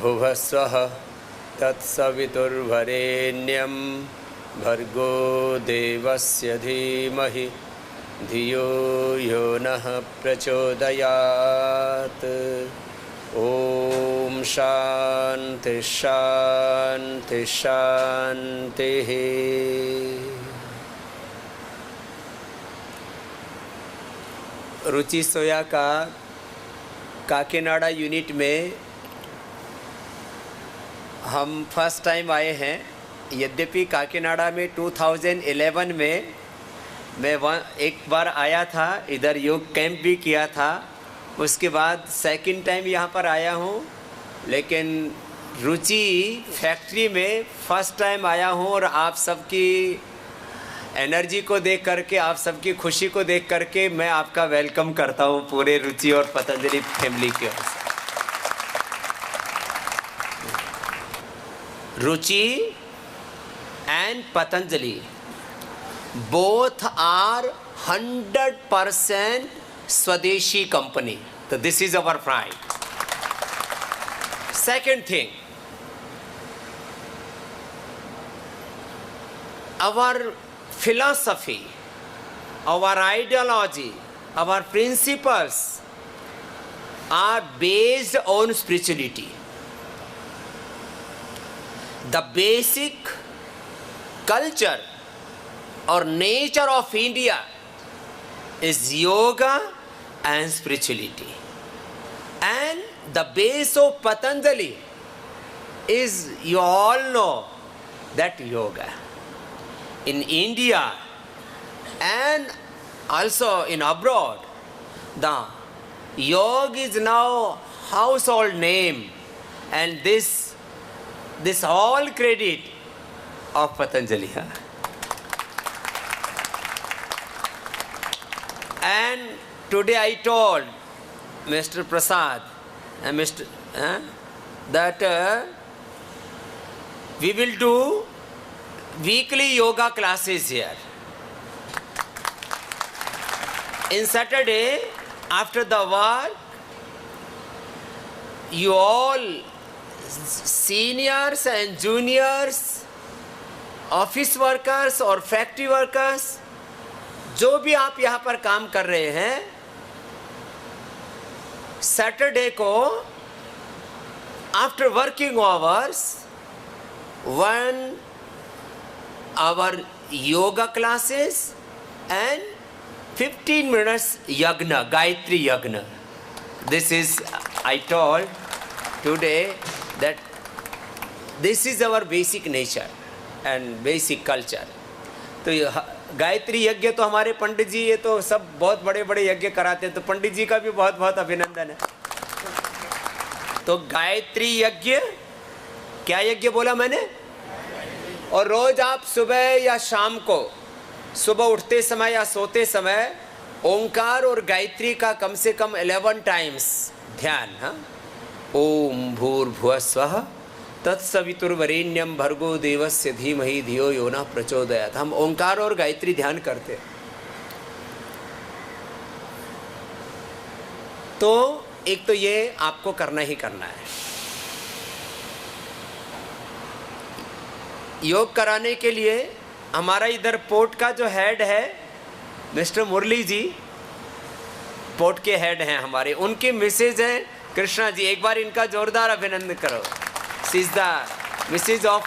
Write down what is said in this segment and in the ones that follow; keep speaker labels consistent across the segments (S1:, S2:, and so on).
S1: भूर्भुवस्वः तत्सवितुर्वरेण्यं भर्गो देवस्य धीमहि धियो यो नः प्रचोदयात्। ओम शांति शांति शांति। रुचि सोया का काकीनाडा यूनिट में हम फर्स्ट टाइम आए हैं। यद्यपि काकीनाडा में 2011 में मैं एक बार आया था, इधर योग कैंप भी किया था। उसके बाद सेकंड टाइम यहाँ पर आया हूँ, लेकिन रुचि फैक्ट्री में फर्स्ट टाइम आया हूँ। और आप सबकी एनर्जी को देख करके, आप सबकी खुशी को देख करके मैं आपका वेलकम करता हूँ पूरे रुचि और पतंजलि फैमिली की ओर से। रुचि and Patanjali both are 100% Swadeshi company. So this is our pride. Second thing, our philosophy, our ideology, our principles are based on spirituality. The basic culture or nature of India is yoga and spirituality. And the base of Patanjali is, you all know, that yoga. In India and also in abroad, the yoga is now household name, and this all credit of Patanjali. And today I told Mr. Prasad and that we will do weekly yoga classes here. In Saturday, after the work, you all seniors and juniors, office workers or factory workers, जो भी आप यहाँ पर काम कर रहे हैं, Saturday को after working hours 1 hour yoga classes and 15 minutes yagna, Gayatri Yagna. This is, I told today that this is our basic nature and basic culture. तो गायत्री यज्ञ तो हमारे पंडित जी, ये तो सब बहुत बड़े बड़े यज्ञ कराते हैं, तो पंडित जी का भी बहुत बहुत अभिनंदन है। तो गायत्री यज्ञ, क्या यज्ञ बोला मैंने? और रोज आप सुबह या शाम को, सुबह उठते समय या सोते समय ओंकार और गायत्री का कम से कम 11 टाइम्स ध्यान। ओम भूर्भुवस्वः तत्सवितुर्वरेण्यं भर्गो देवस्य धीमहि धियो यो नः प्रचोदयात्। हम ओंकार और गायत्री ध्यान करते हैं। तो एक तो ये आपको करना ही करना है। योग कराने के लिए हमारा इधर पोर्ट का जो हेड है मिस्टर मुरली जी, पोर्ट के हेड हैं हमारे, उनकी मिसेज हैं कृष्णा जी। एक बार इनका जोरदार अभिनंदन करो। She is the Mrs. of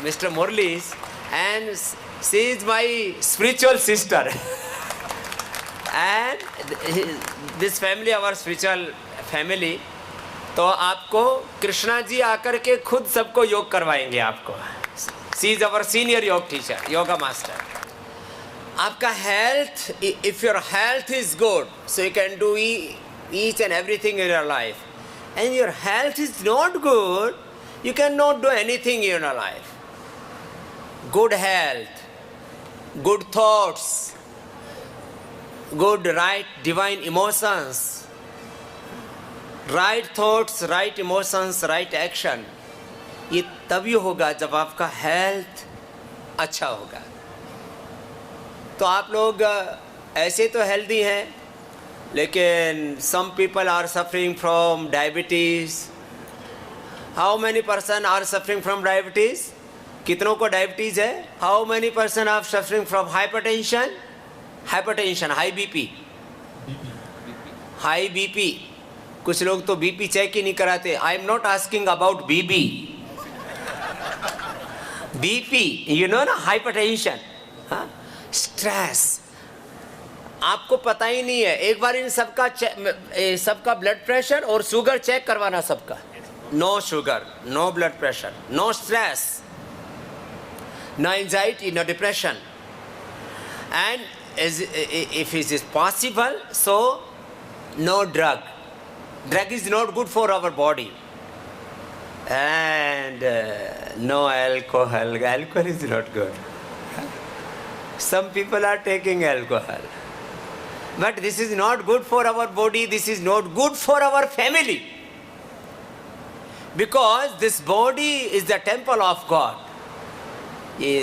S1: Mr. Murli's, and she is my spiritual sister. And this family, our spiritual family. तो आपको कृष्णा जी आकर के खुद सबको योग करवाएंगे आपको। She is our senior yoga teacher, yoga master. आपका health, if your health is good, so you can do each and everything in your life. And your health is not good, you cannot do anything in your life. Good health, good thoughts, good right divine emotions, right thoughts, right emotions, right action, ये तभी होगा जब आपका health अच्छा होगा। तो आप लोग ऐसे तो हेल्दी हैं, लेकिन some people are suffering from diabetes, how many person are suffering from diabetes? कितनों को डायबिटीज है? How many person are suffering from hypertension? Hypertension, high BP, high BP. कुछ लोग तो बीपी चेक ही नहीं कराते। I am not asking about BP, BP you know ना, हाइपरटेंशन, स्ट्रेस। आपको पता ही नहीं है। एक बार इन सबका ब्लड प्रेशर और शुगर चेक करवाना सबका। No sugar, no blood pressure, no stress, no anxiety, no depression, and if it is possible, so no drug. Drug is not good for our body, and no alcohol. Alcohol is not good. Some people are taking alcohol, but this is not good for our body. This is not good for our family, because this body is the temple of God. ये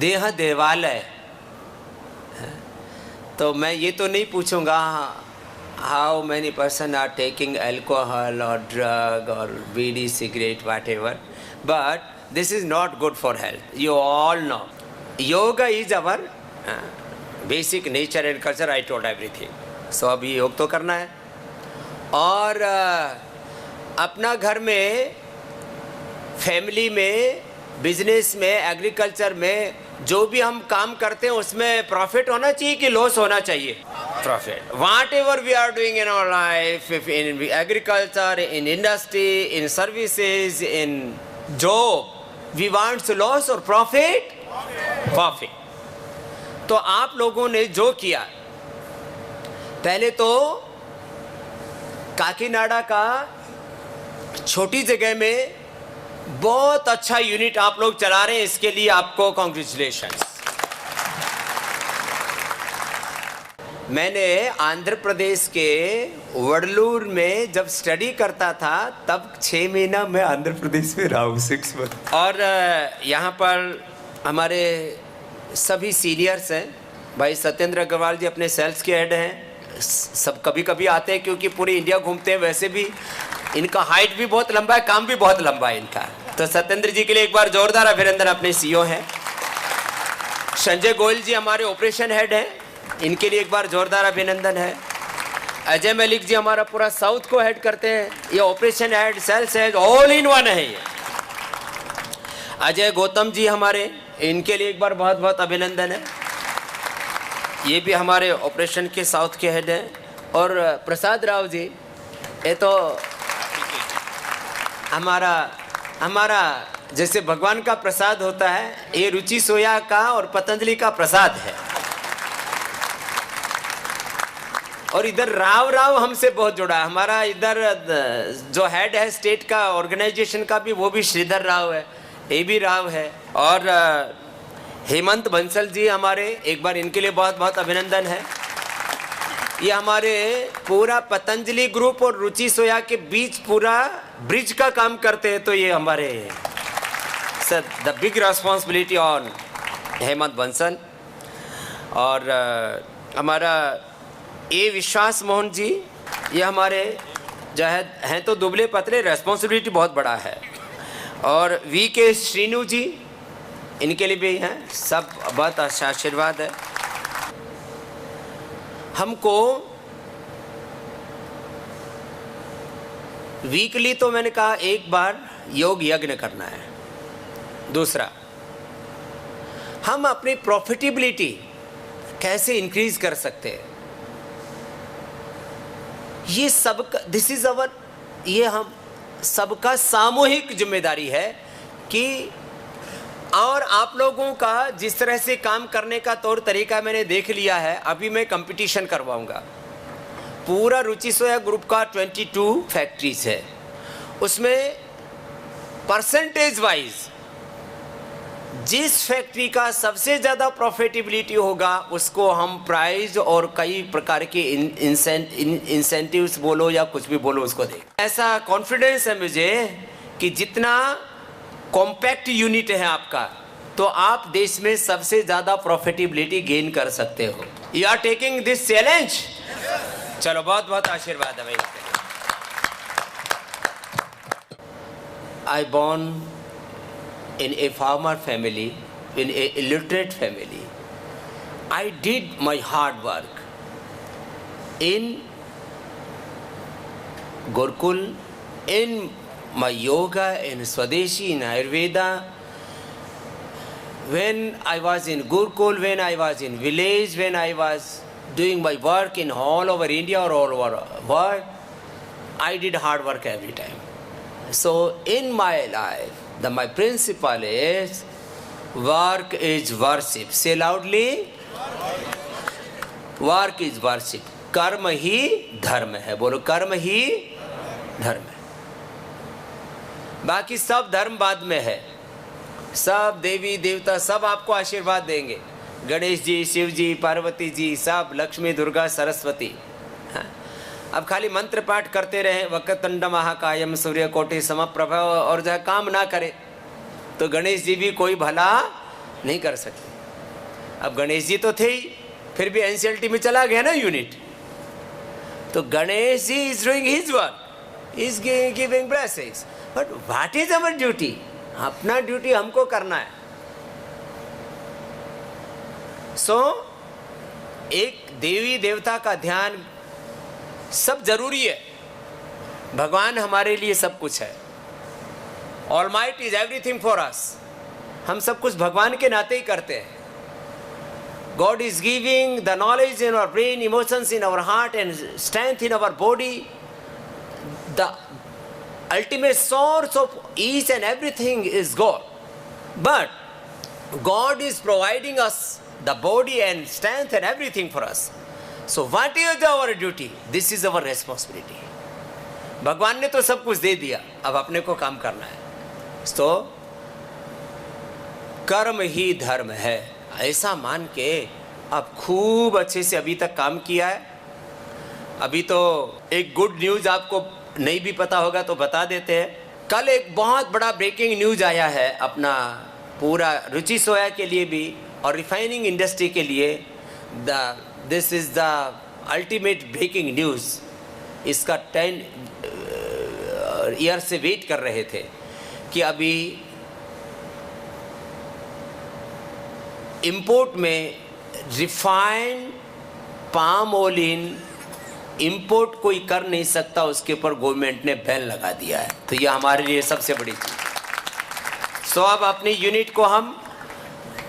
S1: देह देवालय। तो मैं ये तो नहीं पूछूंगा how many person are taking alcohol और ड्रग और bidi, cigarette, whatever, but this is not good for health. You all know yoga is our basic nature and culture. I told everything. So अभी योग तो करना है, और अपना घर में, फैमिली में, बिजनेस में, एग्रीकल्चर में जो भी हम काम करते हैं उसमें प्रॉफिट होना चाहिए कि लॉस होना चाहिए? Profit. Whatever we are doing in our life, in agriculture, in industry, in services, in job, we want loss और प्रॉफिट? प्रॉफिट। तो आप लोगों ने जो किया, पहले तो काकीनाडा का छोटी जगह में बहुत अच्छा यूनिट आप लोग चला रहे हैं, इसके लिए आपको कॉन्ग्रेचुलेशंस। मैंने आंध्र प्रदेश के वडलूर में जब स्टडी करता था, तब 6 महीना मैं आंध्र प्रदेश में रहा हूँ, 6 मंथ। और यहाँ पर हमारे सभी सीनियर्स हैं। भाई सत्येंद्र अग्रवाल जी अपने सेल्स के हेड हैं। सब कभी कभी आते हैं क्योंकि पूरी इंडिया घूमते हैं। वैसे भी इनका हाइट भी बहुत लंबा है, काम भी बहुत लंबा है इनका। तो सत्येंद्र जी के लिए एक बार जोरदार अभिनंदन। अपने सीईओ हैं। संजय गोयल जी हमारे ऑपरेशन हेड हैं, इनके लिए एक बार जोरदार अभिनंदन है। अजय मलिक जी हमारा पूरा साउथ को हेड करते हैं, ये operation head, sales head, all in one है ये। अजय गौतम जी हमारे, इनके लिए एक बार बहुत बहुत अभिनंदन है। ये भी हमारे ऑपरेशन के साउथ के हेड हैं। और प्रसाद राव जी, ये तो हमारा जैसे भगवान का प्रसाद होता है, ये रुचि सोया का और पतंजलि का प्रसाद है। और इधर राव हमसे बहुत जुड़ा है। हमारा इधर जो हेड है स्टेट का, ऑर्गेनाइजेशन का भी, वो भी श्रीधर राव है, ये भी राव है। और हेमंत बंसल जी हमारे, एक बार इनके लिए बहुत बहुत अभिनंदन है। ये हमारे पूरा पतंजलि ग्रुप और रुचि सोया के बीच पूरा ब्रिज का काम करते हैं। तो ये हमारे the big responsibility on Hemant Bansal. और हमारा ए विश्वास मोहन जी, ये हमारे जो हैं तो दुबले पतले, रेस्पॉन्सिबिलिटी बहुत बड़ा है। और वी के श्रीनु जी, इनके लिए भी हैं, सब बहुत अच्छा आशीर्वाद है। हमको वीकली तो मैंने कहा एक बार योग यज्ञ करना है। दूसरा, हम अपनी प्रॉफिटेबिलिटी कैसे इंक्रीज कर सकते हैं, ये सबका, दिस इज अवर, ये हम सबका सामूहिक जिम्मेदारी है कि, और आप लोगों का जिस तरह से काम करने का तौर तरीका मैंने देख लिया है। अभी मैं कंपटीशन करवाऊंगा। पूरा रुचि सोया ग्रुप का 22 फैक्ट्रीज है, उसमें परसेंटेज वाइज जिस फैक्ट्री का सबसे ज़्यादा प्रॉफिटेबिलिटी होगा उसको हम प्राइज और कई प्रकार के इंसेंटिव्स बोलो या कुछ भी बोलो उसको दें। ऐसा कॉन्फिडेंस है मुझे कि जितना कॉम्पैक्ट यूनिट है आपका, तो आप देश में सबसे ज़्यादा प्रॉफिटेबिलिटी गेन कर सकते हो। You are taking this challenge. चलो बहुत बहुत आशीर्वाद है भाई। I born in a farmer family, in a illiterate family. I did my hard work in Gurukul, in my yoga, in Swadeshi, in Ayurveda. When I was in Gurukul, when I was in village, when I was doing my work in all over India or all over world, I did hard work every time. So in my life, my principle is work is worship. Say loudly, work is worship. कर्म ही धर्म है. बोलो, कर्म ही धर्म है. बाकी सब धर्म बाद में है. सब देवी देवता सब आपको आशीर्वाद देंगे. गणेश जी, शिव जी, पार्वती जी, सब, लक्ष्मी, दुर्गा, सरस्वती. हाँ. अब खाली मंत्र पाठ करते रहे, वक्रतुंड महाकायम सूर्यकोटि समप्रभ, और जहाँ काम ना करे तो गणेश जी भी कोई भला नहीं कर सकते. अब गणेश जी तो थे ही, फिर भी एनसीएलटी में चला गया ना यूनिट. तो Ganesh ji is doing his work, is giving blessings, but what is our duty? अपना ड्यूटी हमको करना है. सो एक देवी देवता का ध्यान सब जरूरी है. भगवान हमारे लिए सब कुछ है. ऑलमाइटी इज एवरीथिंग फॉर अस. हम सब कुछ भगवान के नाते ही करते हैं. God is giving the knowledge in our brain, emotions in our heart, and strength in our body. The ultimate source of each and everything is God. But God is providing us the body and strength and everything for us. So what is our duty? This is our responsibility. भगवान ने तो सब कुछ दे दिया, अब अपने को काम करना है. तो कर्म ही धर्म है, ऐसा मान के आप खूब अच्छे से अभी तक काम किया है. अभी तो एक गुड न्यूज़ आपको नहीं भी पता होगा तो बता देते हैं. कल एक बहुत बड़ा ब्रेकिंग न्यूज़ आया है अपना पूरा रुचि सोया के लिए भी और रिफाइनिंग इंडस्ट्री के लिए. This is the ultimate breaking news. इसका 10 ईयर से वेट कर रहे थे कि अभी इंपोर्ट में रिफाइंड पाम ऑयल इंपोर्ट कोई कर नहीं सकता, उसके ऊपर गवर्नमेंट ने बैन लगा दिया है. तो ये हमारे लिए सबसे बड़ी चीज़. सो अब अपनी यूनिट को हम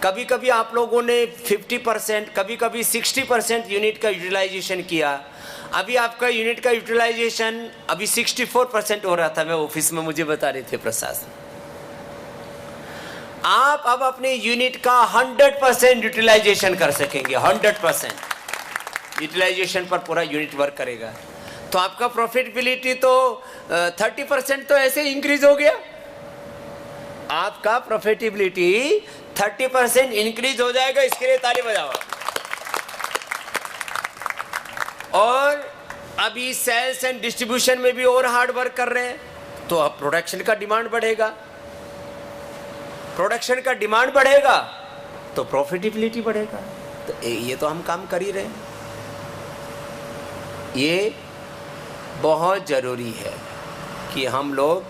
S1: कभी कभी आप लोगों ने 50%, कभी कभी 60% यूनिट का यूटिलाइजेशन किया. अभी आपका यूनिट का यूटिलाइजेशन अभी 64% हो रहा था. मैं ऑफिस में, मुझे बता रहे थे प्रशासन. आप अब अपने यूनिट का 100% यूटिलाइजेशन कर सकेंगे. 100% यूटिलाइजेशन पर पूरा यूनिट वर्क करेगा. तो आपका प्रॉफिटेबिलिटी तो 30% तो ऐसे इंक्रीज हो गया. आपका प्रॉफिटेबिलिटी 30% इंक्रीज हो जाएगा. इसके लिए ताली बजाओ. और अभी सेल्स एंड डिस्ट्रीब्यूशन में भी और हार्ड वर्क कर रहे हैं. तो अब प्रोडक्शन का डिमांड बढ़ेगा. प्रोडक्शन का डिमांड बढ़ेगा तो प्रॉफिटेबिलिटी बढ़ेगा. तो ये तो हम काम कर ही रहे हैं. ये बहुत ज़रूरी है कि हम लोग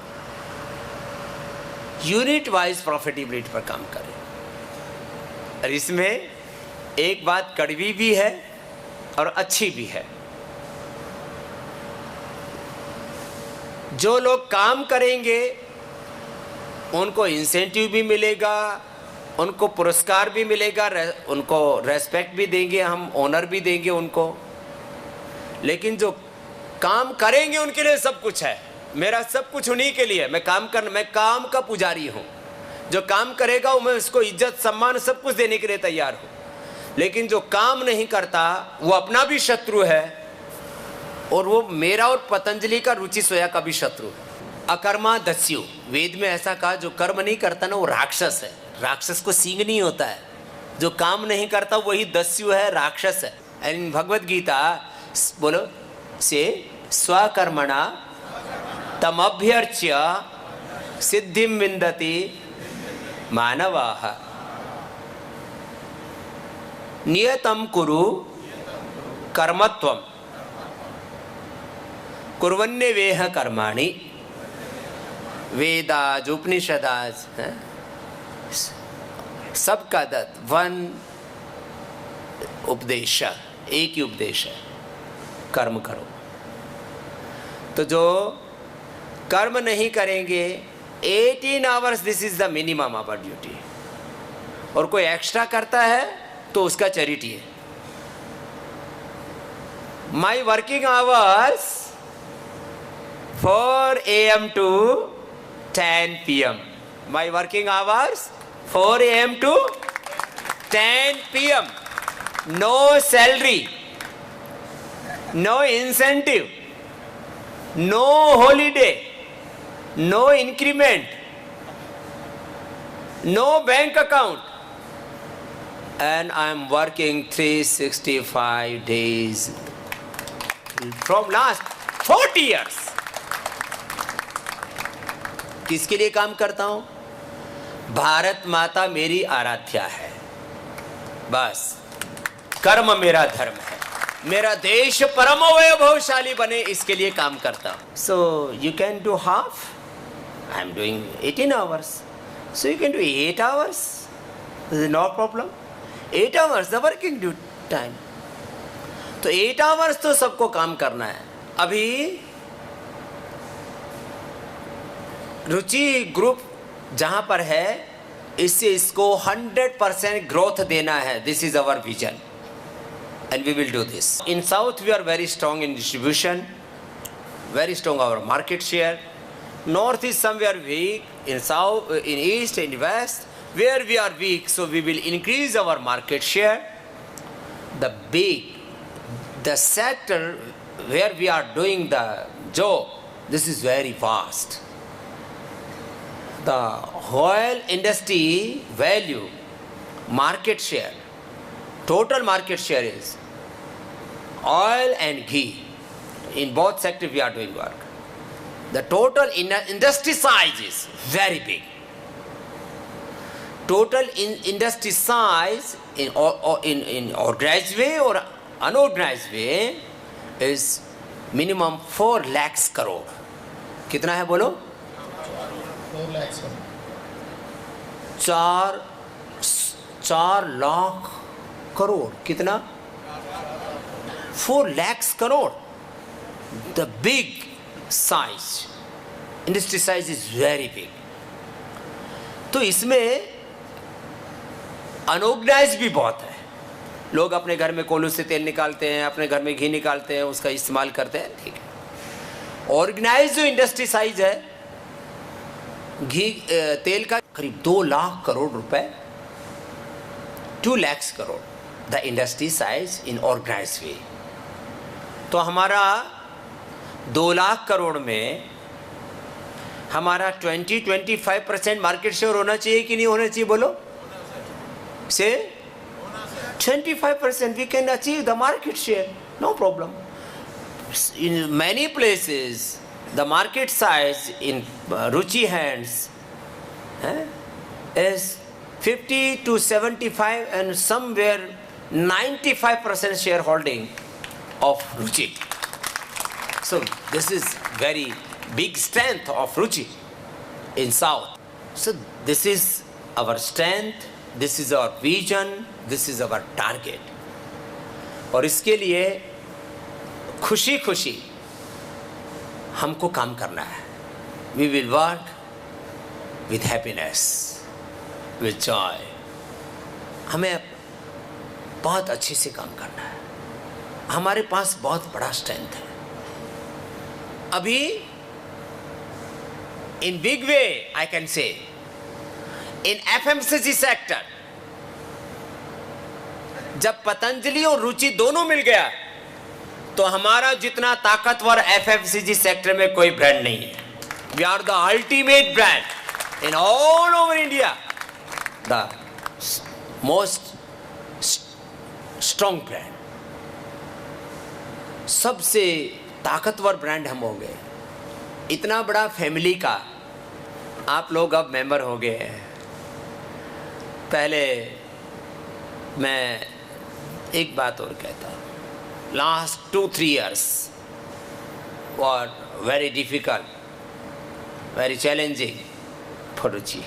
S1: यूनिट वाइज प्रॉफिटेबिलिटी पर काम करें. और इसमें एक बात कड़वी भी है और अच्छी भी है. जो लोग काम करेंगे उनको इंसेंटिव भी मिलेगा, उनको पुरस्कार भी मिलेगा, उनको रेस्पेक्ट भी देंगे, हम ऑनर भी देंगे उनको. लेकिन जो काम करेंगे उनके लिए सब कुछ है. मेरा सब कुछ उन्हीं के लिए. मैं काम का पुजारी हूँ. जो काम करेगा वो मैं उसको इज्जत सम्मान सब कुछ देने के लिए तैयार हूँ. लेकिन जो काम नहीं करता वो अपना भी शत्रु है और वो मेरा और पतंजलि का रुचि सोया का भी शत्रु है. अकर्मा दस्यु, वेद में ऐसा कहा, जो कर्म नहीं करता ना वो राक्षस है. राक्षस को सींग नहीं होता है. जो काम नहीं करता वही दस्यु है, राक्षस है. एंड भगवत गीता बोलो से स्वकर्मणा तमभ्यर्च्य सिद्धिं विन्दति मानवाः नियतं कुरु कर्मत्वं कुर्वन्नेवेह कर्माणि वेदाज, उपनिषदाज, सबका दत्त वन उपदेश, एक ही उपदेश है, कर्म करो। तो जो कर्म नहीं करेंगे 18 hours, this is the minimum hour duty, और कोई एक्स्ट्रा करता है तो उसका चैरिटी है। My working hours 4 AM to 10 PM, my working hours 4 AM to 10 PM, no salary, no incentive, no holiday, no increment, no bank account, and I am working 365 days from last 40 years. किसके लिए काम करता हूं? भारत माता मेरी आराध्या है, बस कर्म मेरा धर्म है, मेरा देश परम वैभवशाली बने, इसके लिए काम करता हूं। So you can do half, I am doing 18 hours, so you can do 8 hours, no problem. 8 hours the working due time. तो 8 आवर्स तो सबको काम करना है। अभी रुचि ग्रुप जहां पर है, इससे इसको 100% ग्रोथ देना है। This is our vision and we will do this. In south we are very strong in distribution, very strong our market share. North is somewhere weak, in south, in east, in west where we are weak, so we will increase our market share. The sector where we are doing the job, this is very vast. The oil industry value, market share, total market share is oil and ghee. In both sectors we are doing work. The total industry size is very big. Total industry size in organized way or unorganized way is minimum 4 lakhs crore. कितना है बोलो?
S2: 4 lakhs.
S1: 4 lakh crore. कितना? 4 lakhs crore. The big size, industry size is very big. तो इसमें unorganised भी बहुत है। लोग अपने घर में कोल्हू से तेल निकालते हैं, अपने घर में घी निकालते हैं, उसका इस्तेमाल करते हैं, ठीक है। ऑर्गेनाइज जो इंडस्ट्री साइज है घी तेल का करीब 2 लाख करोड़ रुपए, 2 lakhs crore the industry size in organise way. तो हमारा 2 लाख करोड़ में हमारा 20-25% मार्केट शेयर होना चाहिए कि नहीं होना चाहिए बोलो? से 25% we can achieve the market share, no problem. In many places the market size in Ruchi hands is 50 to 75 and somewhere 95% shareholding of Ruchi. So this is very big strength of Ruchi in South. So this is our strength, this is our vision, this is our target. और इसके लिए खुशी खुशी हमको काम करना है। We will work with happiness, with joy. हमें बहुत अच्छे से काम करना है। हमारे पास बहुत बड़ा स्ट्रेंथ है। अभी in big way I can say in FMCG sector जब पतंजलि और रुचि दोनों मिल गया तो हमारा जितना ताकतवर FMCG सेक्टर में कोई ब्रांड नहीं है। We are the ultimate brand in all over India, the most strong brand, सबसे ताकतवर ब्रांड हम हो गए। इतना बड़ा फैमिली का आप लोग अब मेंबर हो गए हैं। पहले मैं एक बात और कहता हूँ, last 2-3 years were very difficult very challenging for Ruchi.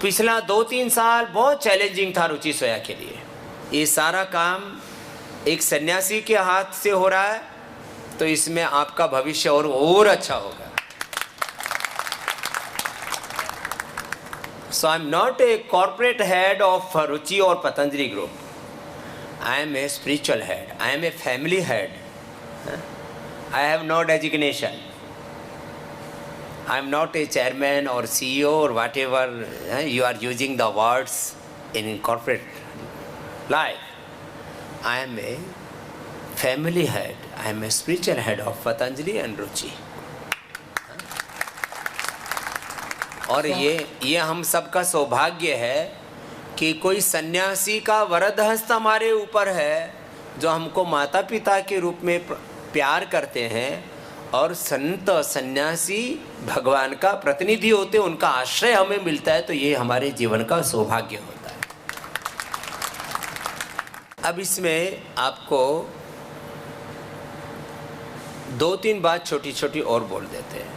S1: पिछला 2-3 साल बहुत चैलेंजिंग था रुचि सोया के लिए। ये सारा काम एक सन्यासी के हाथ से हो रहा है, तो इसमें आपका भविष्य और अच्छा होगा। So I'm not a corporate head of Ruchi or Patanjali group. I am a spiritual head. I am a family head. I have no designation. I am not a chairman or CEO or whatever you are using the words in corporate life. I am a family head. I am a spiritual head of Patanjali and Ruchi. और ये हम सबका सौभाग्य है कि कोई सन्यासी का वरद हस्त हमारे ऊपर है, जो हमको माता पिता के रूप में प्यार करते हैं, और संत सन्यासी भगवान का प्रतिनिधि होते, उनका आश्रय हमें मिलता है, तो ये हमारे जीवन का सौभाग्य होता है। अब इसमें आपको 2-3 बात छोटी छोटी और बोल देते हैं।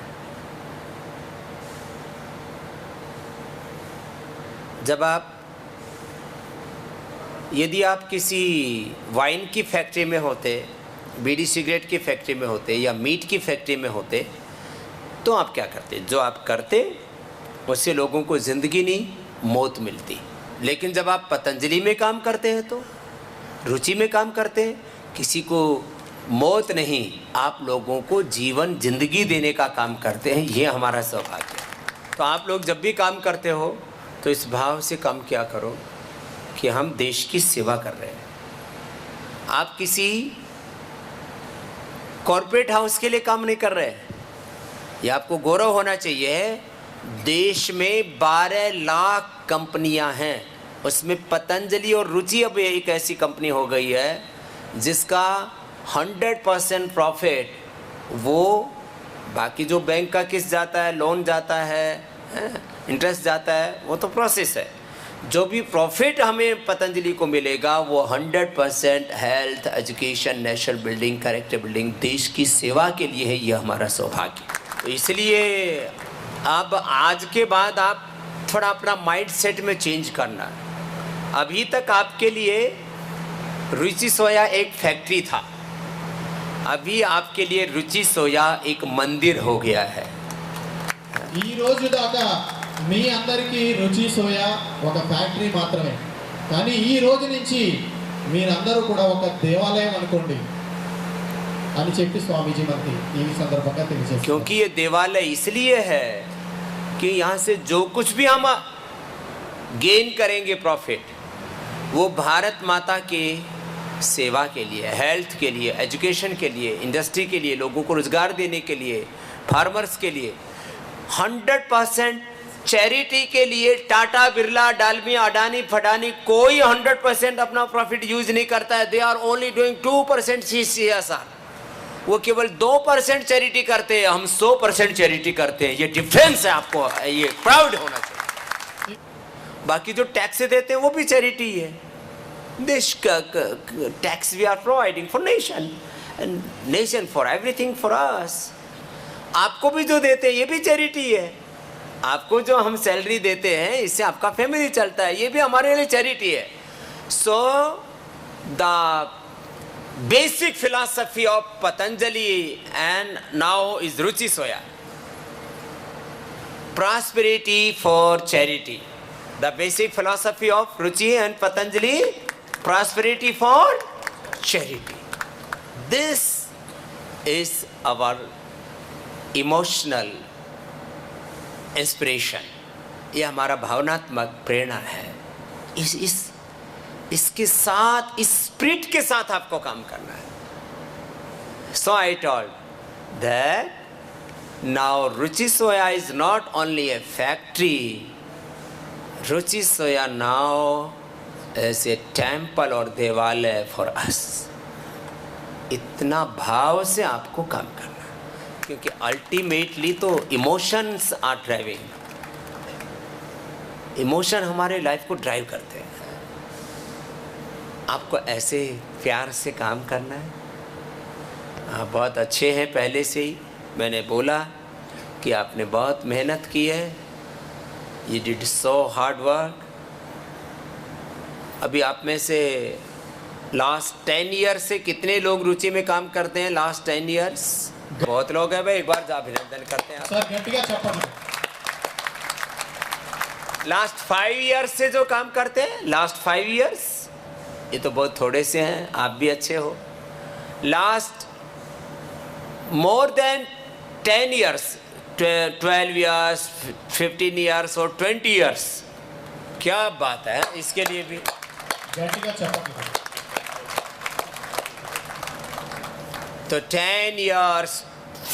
S1: यदि आप किसी वाइन की फैक्ट्री में होते, बीड़ी सिगरेट की फैक्ट्री में होते, या मीट की फैक्ट्री में होते, तो आप क्या करते? जो आप करते उससे लोगों को ज़िंदगी नहीं, मौत मिलती। लेकिन जब आप पतंजलि में काम करते हैं, तो रुचि में काम करते हैं, किसी को मौत नहीं, आप लोगों को जीवन जिंदगी देने का काम करते हैं। ये हमारा सौभाग्य है। तो आप लोग जब भी काम करते हो तो इस भाव से काम किया करो कि हम देश की सेवा कर रहे हैं। आप किसी कॉर्पोरेट हाउस के लिए काम नहीं कर रहे हैं। ये आपको गौरव होना चाहिए। देश में 12 लाख कंपनियां हैं, उसमें पतंजलि और रुचि अब एक ऐसी कंपनी हो गई है जिसका 100% प्रॉफिट, वो बाकी जो बैंक का किस्त जाता है, लोन जाता है, इंटरेस्ट जाता है, वो तो प्रोसेस है। जो भी प्रॉफिट हमें पतंजलि को मिलेगा वो 100% health, education, national building, character building, देश की सेवा के लिए है। ये हमारा सौभाग्य। तो इसलिए अब आज के बाद आप थोड़ा अपना माइंड सेट में चेंज करना। अभी तक आपके लिए रुचि सोया एक फैक्ट्री था, अभी आपके लिए रुचि सोया एक मंदिर हो गया है।
S2: ఈ రోజు దాకా మీ అందరికీ రుచి సోయా ఒక ఫ్యాక్టరీ మాత్రమే, కానీ ఈ రోజు నుంచి మీరందరూ కూడా ఒక దేవాలయం అనుకోండి అని చెప్పి స్వామీజీ మనకి ఈ సందర్భంగా తెలియజేస్తారు।
S1: क्योंकि ये देवालय इसलिए है कि यहाँ से जो कुछ भी हम गेन करेंगे प्रॉफिट, वो भारत माता के सेवा के लिए, हेल्थ के लिए, एजुकेशन के लिए, इंडस्ट्री के लिए, लोगों को रोजगार देने के लिए, फार्मर्स के लिए, 100% चैरिटी के लिए। टाटा, बिरला, डालमिया, अडानी, फडानी कोई 100% अपना प्रॉफिट यूज नहीं करता है। They are only doing 2% CSR। वो केवल 2% चैरिटी करते हैं, हम 100% चैरिटी करते हैं। ये डिफरेंस है, आपको ये प्राउड होना चाहिए। बाकी जो टैक्स देते हैं वो भी चैरिटी है। देश का tax we are providing for nation, and nation for everything for us. आपको भी जो देते हैं ये भी चैरिटी है। आपको जो हम सैलरी देते हैं, इससे आपका फैमिली चलता है, ये भी हमारे लिए चैरिटी है। So the basic philosophy of Patanjali and now is Ruchi soya, prosperity for charity. The basic philosophy of Ruchi and Patanjali, prosperity for charity. This is our emotional inspiration, ये हमारा भावनात्मक प्रेरणा है। इसके साथ, इस स्पिरिट के साथ आपको काम करना है। So I told that now Ruchi Soya is not only a factory, Ruchi Soya now is a temple और देवालय फॉर अस। इतना भाव से आपको काम करना, क्योंकि अल्टीमेटली तो इमोशंस आर ड्राइविंग। इमोशन हमारे लाइफ को ड्राइव करते हैं। आपको ऐसे प्यार से काम करना है। आप बहुत अच्छे हैं पहले से ही, मैंने बोला कि आपने बहुत मेहनत की है, you did so hard work. अभी आप में से लास्ट 10 ईयर्स से कितने लोग रुचि में काम करते हैं? लास्ट 10 ईयर्स बहुत लोग हैं भाई, एक बार अभिनंदन करते हैं।
S2: सर गट्टिगा चप्पल।
S1: लास्ट 5 ईयर्स से जो काम करते हैं, लास्ट 5 ईयर्स, ये तो बहुत थोड़े से हैं, आप भी अच्छे हो। Last more than 10 years, 12 years, 15 years और 20 ईयर्स, क्या बात है, इसके लिए भी
S2: गट्टिगा चप्पल।
S1: तो 10 ईयर्स,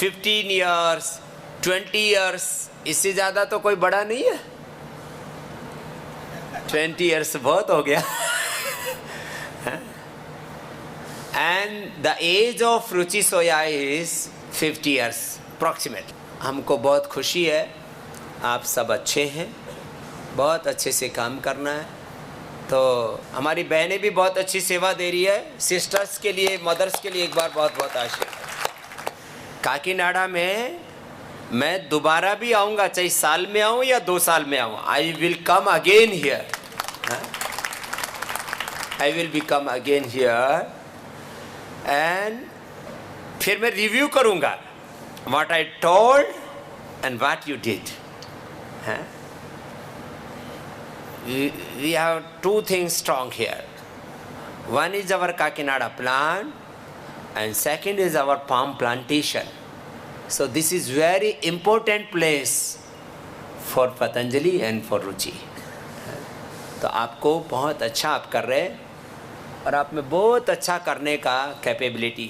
S1: 15 ईयर्स, 20 ईयर्स, इससे ज़्यादा तो कोई बड़ा नहीं है। 20 ईयर्स बहुत हो गया। And the age of Ruchi Soya is 50 years approximate. हमको बहुत खुशी है, आप सब अच्छे हैं, बहुत अच्छे से काम करना है। तो हमारी बहनें भी बहुत अच्छी सेवा दे रही है। सिस्टर्स के लिए, मदर्स के लिए एक बार बहुत बहुत आशीर्वाद। काकीनाडा में मैं दोबारा भी आऊँगा, चाहे साल में आऊँ या 2 साल में आऊँ, I will come again here. I will be come again here and फिर मैं रिव्यू करूँगा what I told and what you did. We have 2 things strong here. One is our Kakinada plant and second is our palm plantation. So this is very important place for Patanjali and for Ruchi. तो आपको बहुत अच्छा आप कर रहे हैं और आप में बहुत अच्छा करने का कैपेबिलिटी